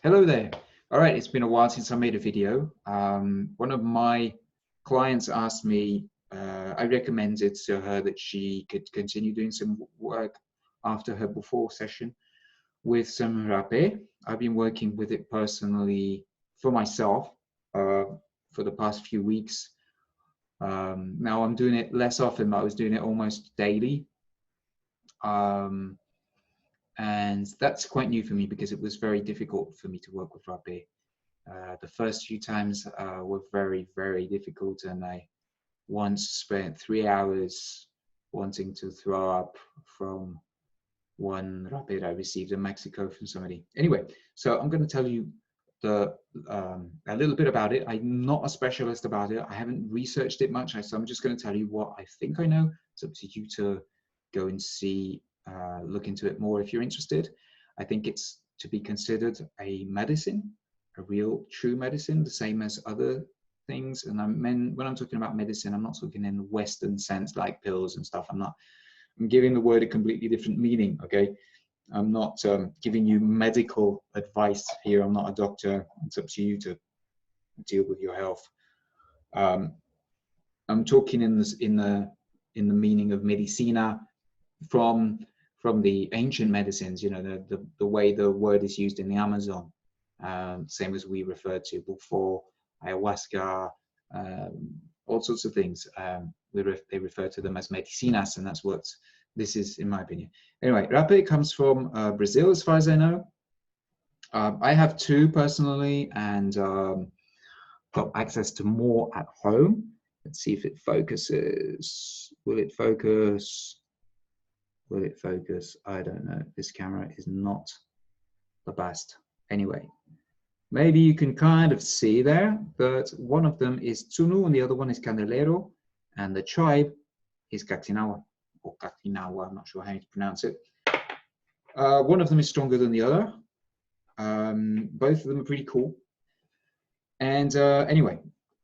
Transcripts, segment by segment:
Hello there. All right, it's been a while since I made a video. One of my clients asked me, I recommended to her that she could continue doing some work after her before session with some Râpé. I've been working with it personally for myself for the past few weeks. Now I'm doing it less often, but I was doing it almost daily. And that's quite new for me because it was very difficult for me to work with Râpé. The first few times were very, very difficult, and I once spent 3 hours wanting to throw up from one Râpé I received in Mexico from somebody. Anyway, so I'm going to tell you a little bit about it. I'm not a specialist about it. I haven't researched it much, so I'm just going to tell you what I think I know. It's up to you to go and see, look into it more if you're interested. I think it's to be considered a medicine, a real true medicine, the same as other things. And when I'm talking about medicine, I'm not talking in the Western sense like pills and stuff. I'm giving the word a completely different meaning, okay? I'm not giving you medical advice here. I'm not a doctor. It's up to you to deal with your health. I'm talking in the meaning of medicina from the ancient medicines, you know, the way the word is used in the Amazon. Same as we referred to before, ayahuasca, all sorts of things. They refer to them as medicinas, and that's what this is, in my opinion. Anyway, Râpé comes from Brazil, as far as I know. I have two personally, and got access to more at home. Let's see if it focuses. Will it focus? Will it focus? I don't know. This camera is not the best. Anyway, maybe you can kind of see there, but one of them is Tsunu and the other one is Candelero, and the tribe is Catinawa, or Catinawa, I'm not sure how to pronounce it. One of them is stronger than the other. Both of them are pretty cool. And anyway,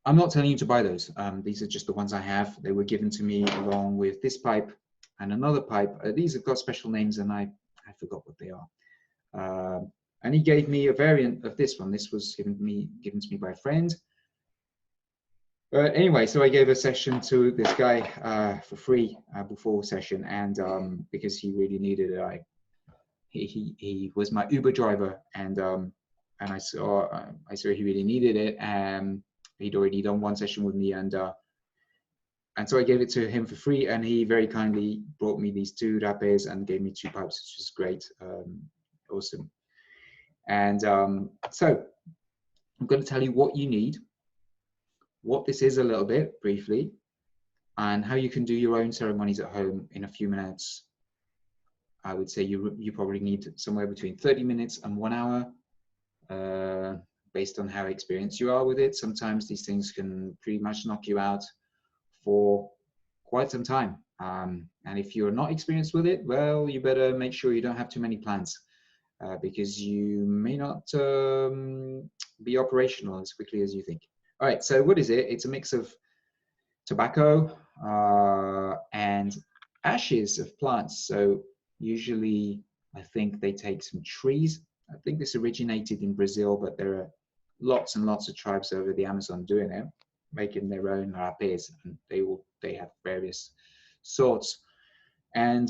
I'm not telling you to buy those. These are just the ones I have. They were given to me along with this pipe and another pipe. These have got special names, and I forgot what they are. And he gave me a variant of this one. This was given to me by a friend. But anyway, so I gave a session to this guy for free before session, and because he really needed it, he was my Uber driver, and I saw he really needed it. He'd already done one session with me, and so I gave it to him for free, and he very kindly brought me these two Râpés and gave me 2 pipes, which is great, awesome. And so I'm going to tell you what you need, what this is a little bit briefly, and how you can do your own ceremonies at home in a few minutes. I would say you probably need somewhere between 30 minutes and 1 hour, based on how experienced you are with it. Sometimes these things can pretty much knock you out for quite some time. And if you're not experienced with it, well, you better make sure you don't have too many plans, because you may not be operational as quickly as you think. All right, so what is it? It's a mix of tobacco and ashes of plants. So usually I think they take some trees. I think this originated in Brazil, but there are lots and lots of tribes over the Amazon doing it, making their own Râpés, and they have various sorts. And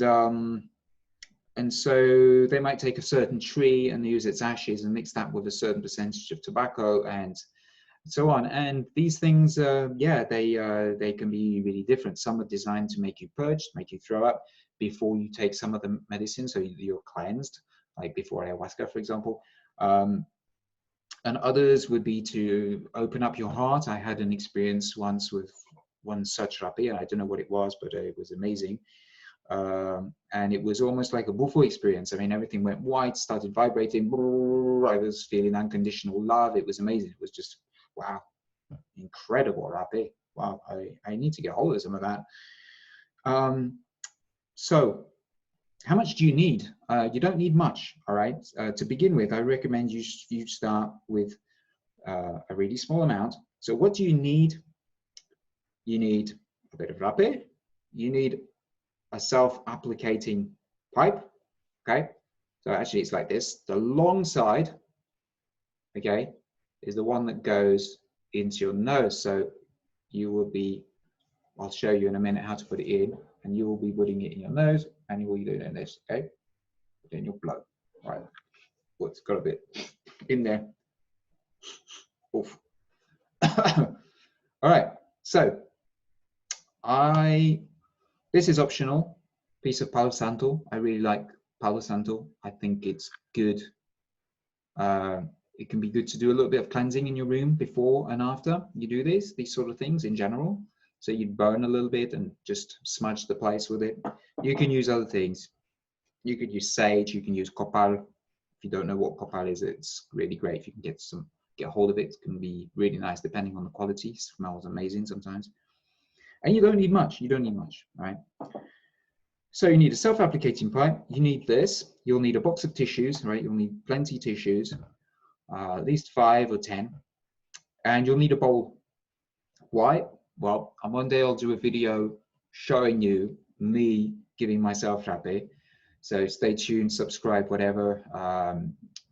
so they might take a certain tree and use its ashes and mix that with a certain percentage of tobacco and so on. And these things, yeah, they can be really different. Some are designed to make you purge, make you throw up before you take some of the medicine, so you're cleansed, like before ayahuasca, for example. And others would be to open up your heart. I had an experience once with one such Râpé, and I don't know what it was, but it was amazing. And it was almost like a buffo experience. I mean, everything went white, started vibrating. I was feeling unconditional love. It was amazing. It was just, wow, incredible Râpé. Wow, I need to get hold of some of that. So how much do you need? You don't need much, all right? To begin with, I recommend you start with a really small amount. So what do you need? You need a bit of Râpé. You need a self-applicating pipe, okay? So actually it's like this. The long side okay, is the one that goes into your nose. So you will be, I'll show you in a minute how to put it in, and you will be putting it in your nose, and you will be doing this, okay? Then you'll blow, right? Oh, it's got a bit in there. Oof. All right, so this is optional, piece of Palo Santo. I really like Palo Santo. I think it's good. It can be good to do a little bit of cleansing in your room before and after you do these sort of things in general. So you burn a little bit and just smudge the place with it. You can use other things. You could use sage, you can use copal. If you don't know what copal is, it's really great. If you can get hold of it, it can be really nice depending on the quality. It smells amazing sometimes. And you don't need much, right? So you need a self-applicating pipe, you need this, you'll need a box of tissues, right? You'll need plenty of tissues, at least 5 or 10, and you'll need a bowl. Why? Well, one day I'll do a video showing you me giving myself râpé. So stay tuned, subscribe, whatever,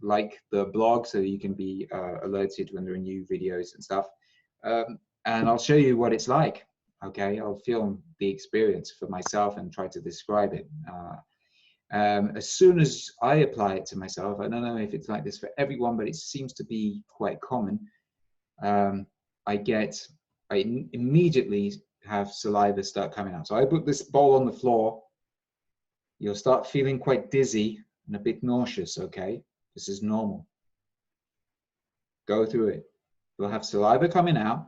like the blog so you can be alerted when there are new videos and stuff. And I'll show you what it's like. Okay, I'll film the experience for myself and try to describe it. As soon as I apply it to myself, I don't know if it's like this for everyone, but it seems to be quite common. I immediately have saliva start coming out. So I put this bowl on the floor. You'll start feeling quite dizzy and a bit nauseous, okay? This is normal. Go through it. You'll have saliva coming out,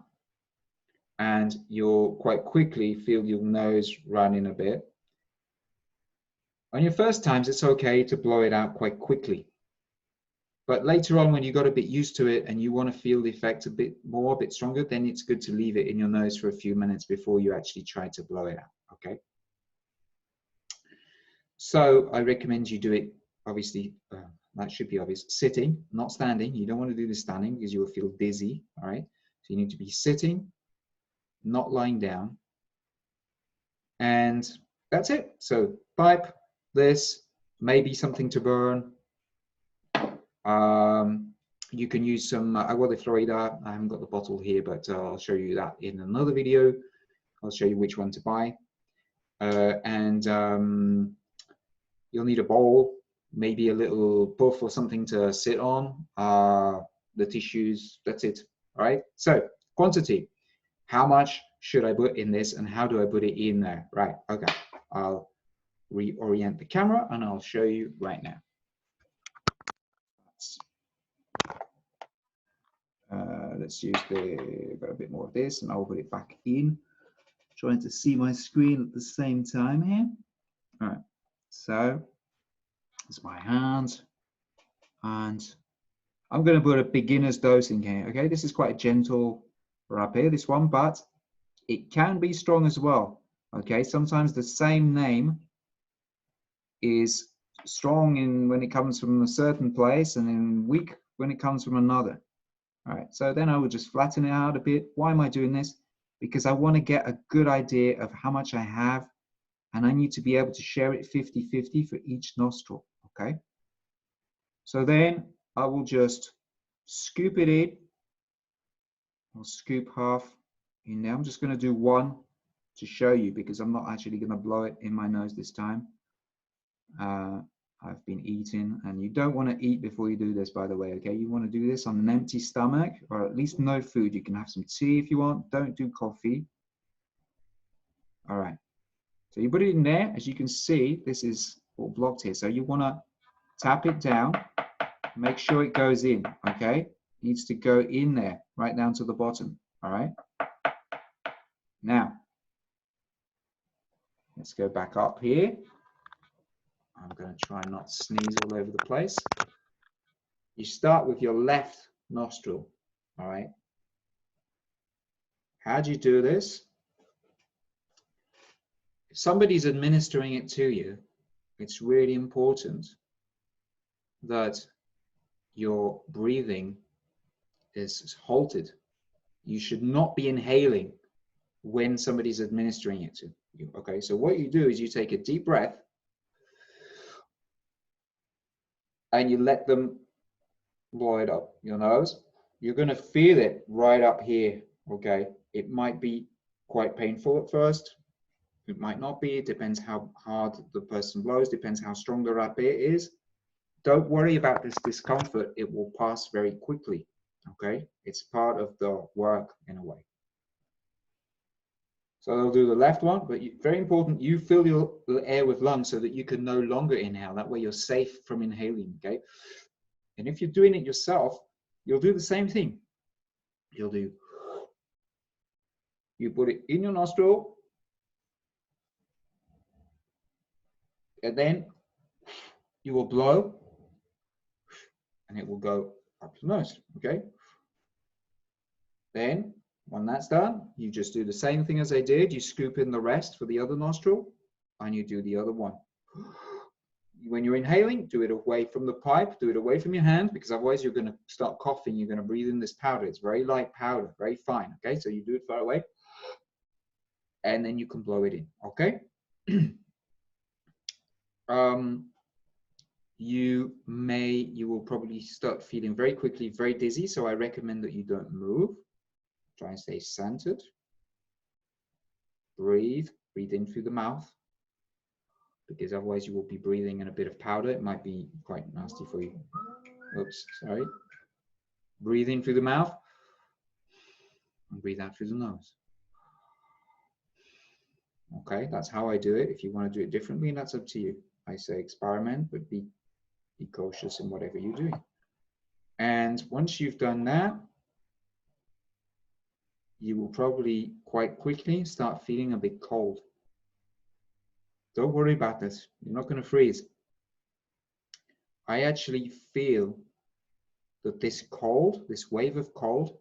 and you'll quite quickly feel your nose running a bit. On your first times, it's okay to blow it out quite quickly. But later on, when you got a bit used to it and you want to feel the effect a bit more, a bit stronger, then it's good to leave it in your nose for a few minutes before you actually try to blow it out, okay? So I recommend you do it, obviously, that should be obvious, sitting, not standing. You don't want to do this standing because you will feel dizzy, all right? So you need to be sitting, not lying down. And that's it. So pipe, this, maybe something to burn. You can use some agua de Florida. I haven't got the bottle here, but I'll show you that in another video. I'll show you which one to buy. You'll need a bowl, maybe a little puff or something to sit on, the tissues, that's it, all right? So, quantity, how much should I put in this and how do I put it in there? Right, okay, I'll reorient the camera and I'll show you right now. Let's use got a bit more of this and I'll put it back in. Trying to see my screen at the same time here. All right, so it's my hand, and I'm going to put a beginner's dosing here. Okay, this is quite a gentle râpé, this one, but it can be strong as well. Okay, sometimes the same name is strong when it comes from a certain place and then weak when it comes from another. All right, so then I will just flatten it out a bit. Why am I doing this? Because I want to get a good idea of how much I have, and I need to be able to share it 50-50 for each nostril, okay? So then I will just scoop it in. I'll scoop half in there. I'm just going to do one to show you because I'm not actually going to blow it in my nose this time. I've been eating, and you don't want to eat before you do this, by the way, okay? You want to do this on an empty stomach, or at least no food. You can have some tea if you want. Don't do coffee. All right. So you put it in there. As you can see, this is all blocked here. So you want to tap it down. Make sure it goes in, okay? It needs to go in there, right down to the bottom, all right? Now, let's go back up here. I'm going to try not to sneeze all over the place. You start with your left nostril, all right? How do you do this? If somebody's administering it to you, it's really important that your breathing is halted. You should not be inhaling when somebody's administering it to you, okay? So what you do is you take a deep breath and you let them blow it up your nose. You're going to feel it right up here. Okay, it might be quite painful at first. It might not be. It depends how hard the person blows, depends how strong the râpé is. Don't worry about this discomfort. It will pass very quickly. Okay, it's part of the work in a way. So I'll do the left one, but very important, you fill your air with lungs so that you can no longer inhale. That way you're safe from inhaling, okay? And if you're doing it yourself, you'll do the same thing. You put it in your nostril, and then you will blow, and it will go up the nose, okay? Then, when that's done, you just do the same thing as I did. You scoop in the rest for the other nostril, and you do the other one. When you're inhaling, do it away from the pipe, do it away from your hand, because otherwise you're going to start coughing. You're going to breathe in this powder. It's very light powder, very fine, okay? So you do it far away, and then you can blow it in, okay? You will probably start feeling very quickly very dizzy, so I recommend that you don't move. Try and stay centered. Breathe in through the mouth, because otherwise you will be breathing in a bit of powder. It might be quite nasty for you. Oops, sorry. Breathe in through the mouth and breathe out through the nose. Okay, that's how I do it. If you want to do it differently, that's up to you. I say experiment, but be cautious in whatever you're doing. And once you've done that, you will probably quite quickly start feeling a bit cold. Don't worry about this. You're not going to freeze. I actually feel that this cold, this wave of cold,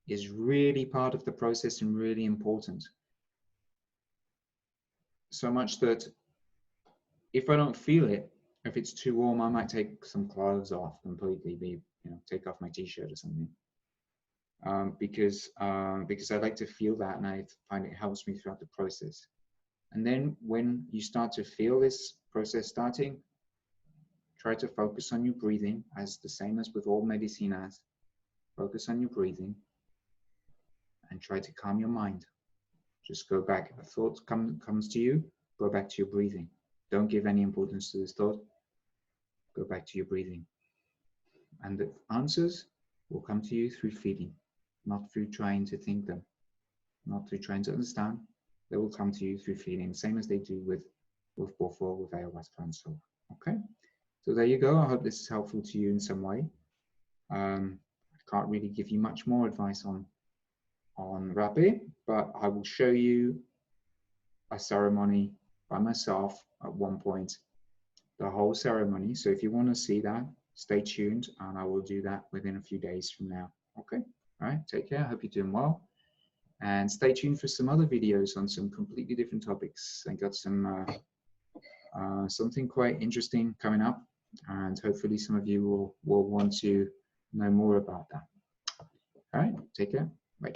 is really part of the process and really important. So much that if I don't feel it, if it's too warm, I might take some clothes off completely, take off my t-shirt or something. Because I like to feel that, and I find it helps me throughout the process. And then when you start to feel this process starting, try to focus on your breathing, as the same as with all medicinas. Focus on your breathing and try to calm your mind. Just go back. If a thought comes to you, go back to your breathing. Don't give any importance to this thought. Go back to your breathing. And the answers will come to you through feeling, not through trying to think them, not through trying to understand. They will come to you through feeling, same as they do with Bofo, with ayahuasca and so on. Okay? So there you go. I hope this is helpful to you in some way. I can't really give you much more advice on Râpé, but I will show you a ceremony by myself at one point, the whole ceremony. So if you want to see that, stay tuned, and I will do that within a few days from now. Okay? All right, take care. I hope you're doing well. And stay tuned for some other videos on some completely different topics. I got some something quite interesting coming up, and hopefully some of you will want to know more about that. All right, take care. Bye.